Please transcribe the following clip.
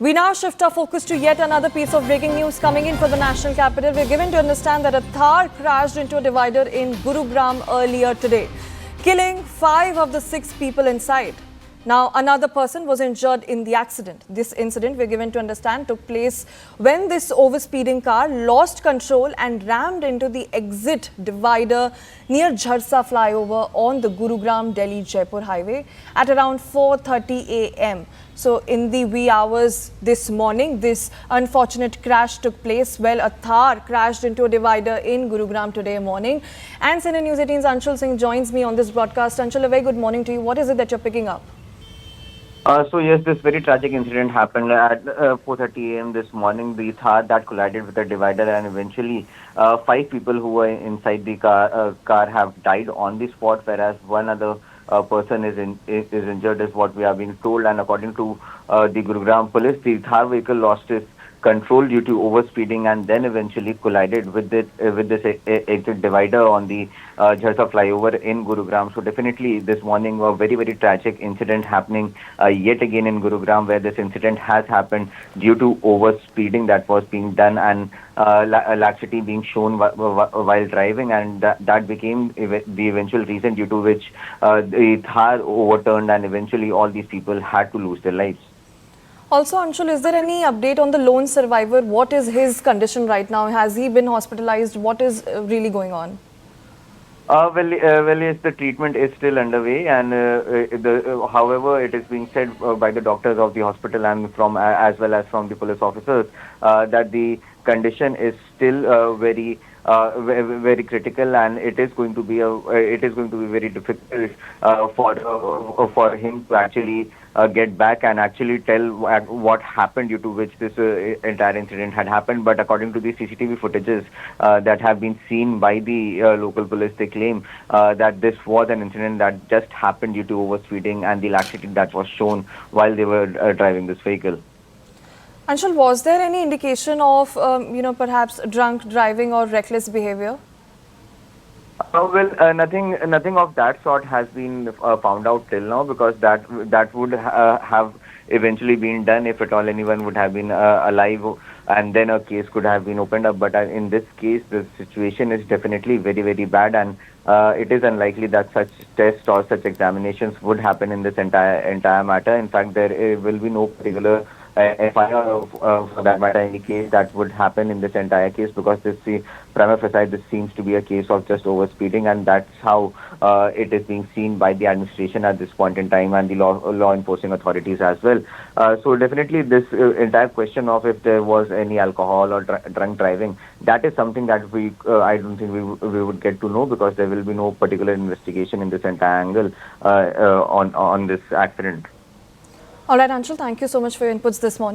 We now shift our focus to yet another piece of breaking news coming in for the national capital. We're given to understand that a Thar crashed into a divider in Gurugram earlier today, killing 5 of the 6 people inside. Now, another person was injured in the accident. This incident, we're given to understand, took place when this overspeeding car lost control and rammed into the exit divider near Jharsa flyover on the Gurugram-Delhi-Jaipur highway at around 4:30 a.m. So, in the wee hours this morning, this unfortunate crash took place. Well, a Thar crashed into a divider in Gurugram today morning. And CNN News 18's Anshul Singh joins me on this broadcast. Anshul, a very good morning to you. What is it that you're picking up? So yes, this very tragic incident happened at 4:30 a.m. this morning. The Thar that collided with the divider, and eventually 5 people who were inside the car have died on the spot, whereas one other person is injured, is what we are being told. And according to the Gurugram police, the Thar vehicle lost its control due to overspeeding and then eventually collided with this exit divider on the Jharsa flyover in Gurugram. So definitely this morning a very tragic incident happening yet again in Gurugram, where this incident has happened due to overspeeding that was being done and laxity being shown while driving, and that became the eventual reason due to which the Thar overturned and eventually all these people had to lose their lives. Also, Anshul, is there any update on the lone survivor? What is his condition right now? Has he been hospitalized? What is really going on? Well, yes, the treatment is still underway, and however, it is being said by the doctors of the hospital and from as well as from the police officers that the condition is still very critical, and it is going to be very difficult for him to actually get back and actually tell what happened due to which this entire incident had happened. But according to the CCTV footages that have been seen by the local police, they claim that this was an incident that just happened due to overspeeding and the laxity that was shown while they were driving this vehicle. Anshul, was there any indication of, perhaps drunk driving or reckless behavior? Nothing of that sort has been found out till now, because that would have eventually been done if at all anyone would have been alive, and then a case could have been opened up. But in this case, the situation is definitely very bad, and it is unlikely that such tests or such examinations would happen in this entire matter. In fact, there will be no particular FIR for that matter, any case that would happen in this entire case, because prima facie this seems to be a case of just overspeeding, and that's how it is being seen by the administration at this point in time and the law enforcing authorities as well. So definitely this entire question of if there was any alcohol or drunk driving, that is something that I don't think we would get to know, because there will be no particular investigation in this entire angle on this accident. All right, Anshul, thank you so much for your inputs this morning.